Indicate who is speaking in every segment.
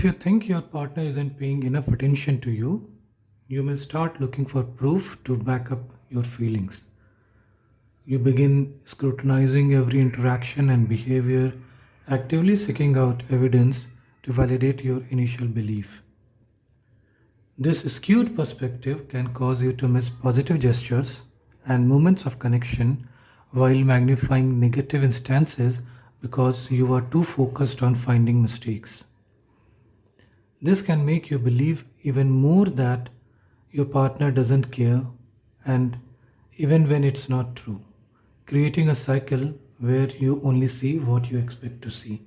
Speaker 1: If you think your partner isn't paying enough attention to you, you may start looking for proof to back up your feelings. You begin scrutinizing every interaction and behavior, actively seeking out evidence to validate your initial belief. This skewed perspective can cause you to miss positive gestures and moments of connection while magnifying negative instances because you are too focused on finding mistakes. This can make you believe even more that your partner doesn't care, and even when it's not true, creating a cycle where you only see what you expect to see.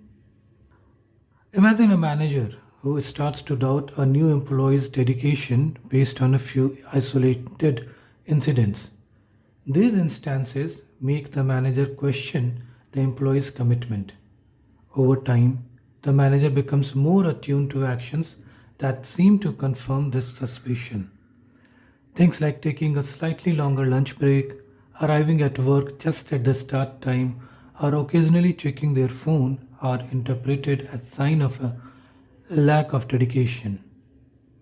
Speaker 1: Imagine a manager who starts to doubt a new employee's dedication based on a few isolated incidents. These instances make the manager question the employee's commitment. Over time, the manager becomes more attuned to actions that seem to confirm this suspicion. Things like taking a slightly longer lunch break, arriving at work just at the start time, or occasionally checking their phone are interpreted as sign of a lack of dedication.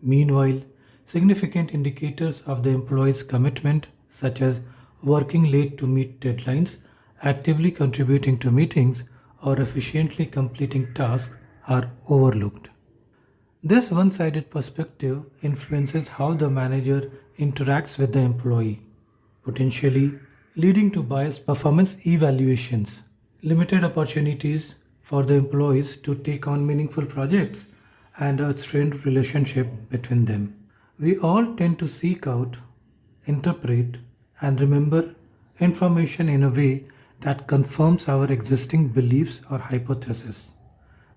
Speaker 1: Meanwhile, significant indicators of the employee's commitment, such as working late to meet deadlines, actively contributing to meetings, or efficiently completing tasks, are overlooked. This one sided perspective influences how the manager interacts with the employee, potentially leading to biased performance evaluations, limited opportunities for the employees to take on meaningful projects, and a strained relationship between them. We all tend to seek out, interpret, and remember information in a way that confirms our existing beliefs or hypotheses.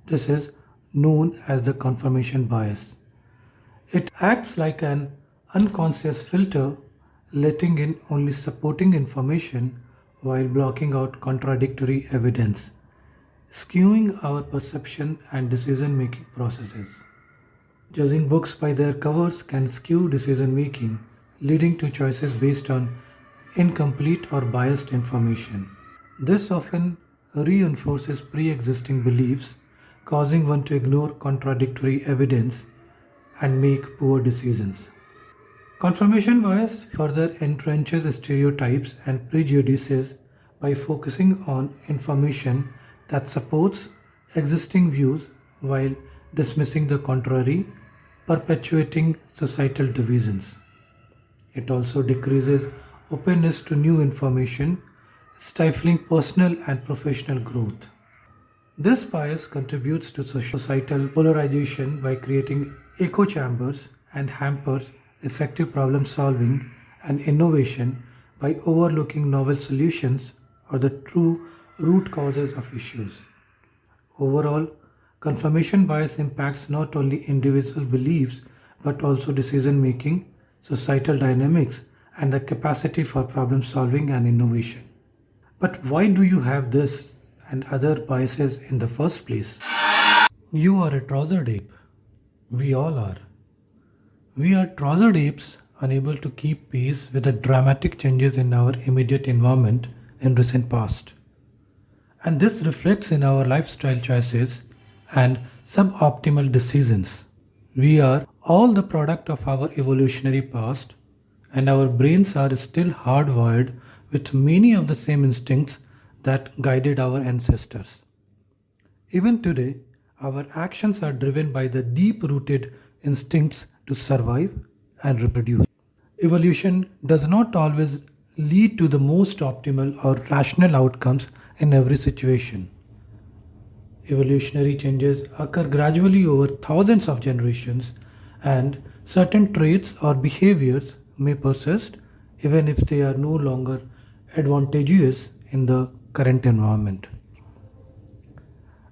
Speaker 1: This is known as the confirmation bias. It acts like an unconscious filter, letting in only supporting information while blocking out contradictory evidence, skewing our perception and decision making processes. Judging books by their covers can skew decision making, leading to choices based on incomplete or biased information. This often reinforces pre existing beliefs, causing one to ignore contradictory evidence and make poor decisions. Confirmation bias further entrenches stereotypes and prejudices by focusing on information that supports existing views while dismissing the contrary, perpetuating societal divisions. It also decreases openness to new information, stifling personal and professional growth. This bias contributes to societal polarization by creating echo chambers and hampers effective problem solving and innovation by overlooking novel solutions or the true root causes of issues. Overall, confirmation bias impacts not only individual beliefs but also decision making, societal dynamics, and the capacity for problem solving and innovation. But why do you have this and other biases in the first place? You are a trousered ape. We all are. We are trousered apes unable to keep pace with the dramatic changes in our immediate environment in recent past. And this reflects in our lifestyle choices and suboptimal decisions. We are all the product of our evolutionary past, and our brains are still hardwired with many of the same instincts that guided our ancestors. Even today, our actions are driven by the deep rooted instincts to survive and reproduce. Evolution does not always lead to the most optimal or rational outcomes in every situation. Evolutionary changes occur gradually over thousands of generations, and certain traits or behaviors may persist even if they are no longer advantageous in the current environment.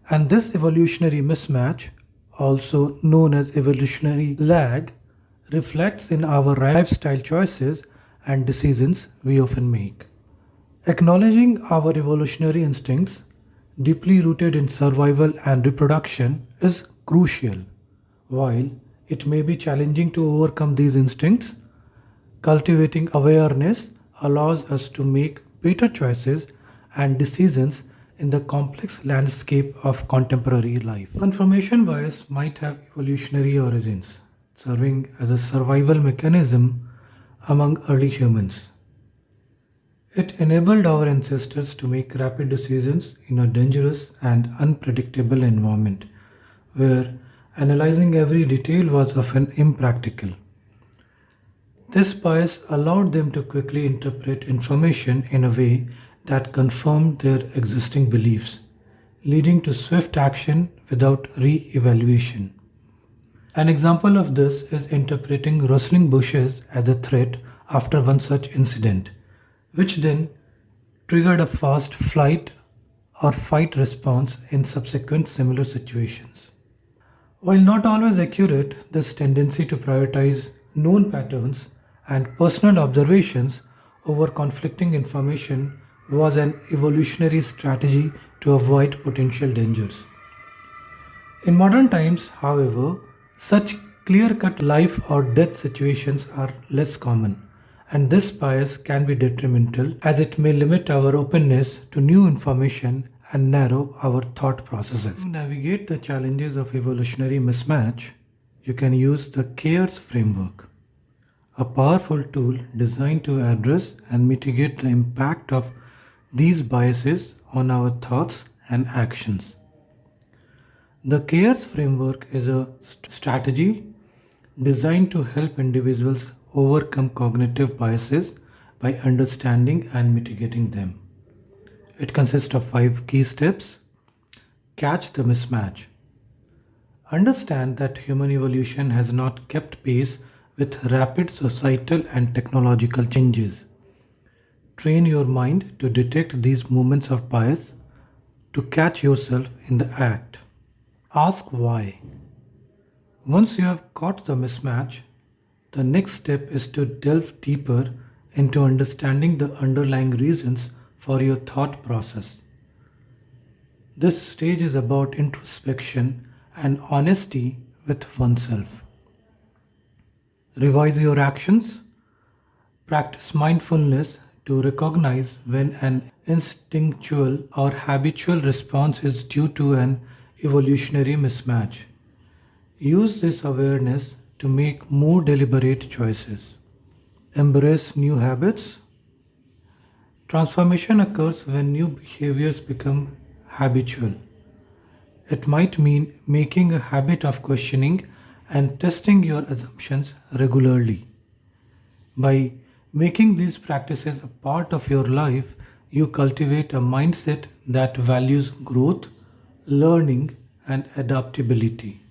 Speaker 1: And this evolutionary mismatch, also known as evolutionary lag, reflects in our lifestyle choices and decisions we often make. Acknowledging our evolutionary instincts, deeply rooted in survival and reproduction, is crucial. While it may be challenging to overcome these instincts, cultivating awareness allows us to make better choices and decisions in the complex landscape of contemporary life. Confirmation bias might have evolutionary origins, serving as a survival mechanism among early humans. It enabled our ancestors to make rapid decisions in a dangerous and unpredictable environment where analyzing every detail was often impractical. This bias allowed them to quickly interpret information in a way that confirmed their existing beliefs, leading to swift action without re evaluation. An example of this is interpreting rustling bushes as a threat after one such incident, which then triggered a fast flight or fight response in subsequent similar situations. While not always accurate, this tendency to prioritize known patterns and personal observations over conflicting information was an evolutionary strategy to avoid potential dangers. In modern times, however, such clear cut life or death situations are less common, and this bias can be detrimental as it may limit our openness to new information and narrow our thought processes. To navigate the challenges of evolutionary mismatch, you can use the CARES framework, a powerful tool designed to address and mitigate the impact of these biases on our thoughts and actions. The CARES framework is a strategy designed to help individuals overcome cognitive biases by understanding and mitigating them. It consists of 5 key steps. Catch the mismatch. Understand that human evolution has not kept pace with rapid societal and technological changes. Train your mind to detect these moments of bias to catch yourself in the act. Ask why. Once you have caught the mismatch, the next step is to delve deeper into understanding the underlying reasons for your thought process. This stage is about introspection and honesty with oneself. Revise your actions. Practice mindfulness to recognize when an instinctual or habitual response is due to an evolutionary mismatch. Use this awareness to make more deliberate choices. Embrace new habits. Transformation occurs when new behaviors become habitual. It might mean making a habit of questioning and testing your assumptions regularly. By making these practices a part of your life, you cultivate a mindset that values growth, learning, and adaptability.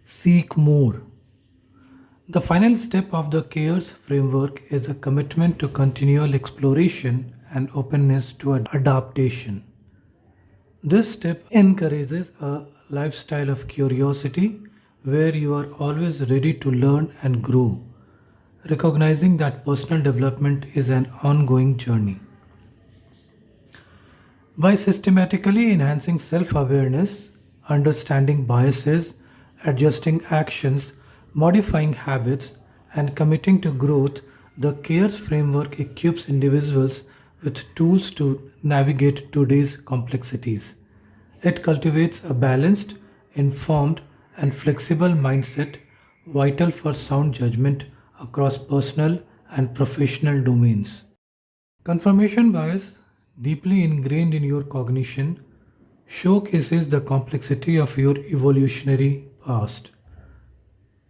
Speaker 1: Seek more. The final step of the CARES framework is a commitment to continual exploration and openness to adaptation. This step encourages a lifestyle of curiosity where you are always ready to learn and grow, recognizing that personal development is an ongoing journey. By systematically enhancing self awareness, understanding biases, adjusting actions, modifying habits, and committing to growth, the CARES framework equips individuals with tools to navigate today's complexities. It cultivates a balanced, informed, and flexible mindset vital for sound judgment across personal and professional domains. Confirmation bias, deeply ingrained in your cognition, showcases the complexity of your evolutionary past.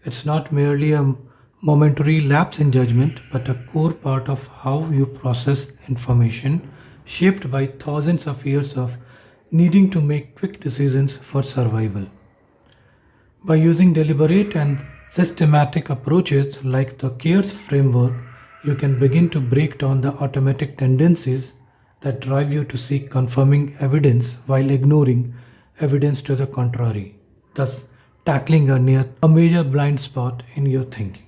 Speaker 1: It's not merely a momentary lapse in judgment, but a core part of how you process information, shaped by thousands of years of needing to make quick decisions for survival. By using deliberate and systematic approaches like the CARES framework, you can begin to break down the automatic tendencies that drive you to seek confirming evidence while ignoring evidence to the contrary, thus tackling a major blind spot in your thinking.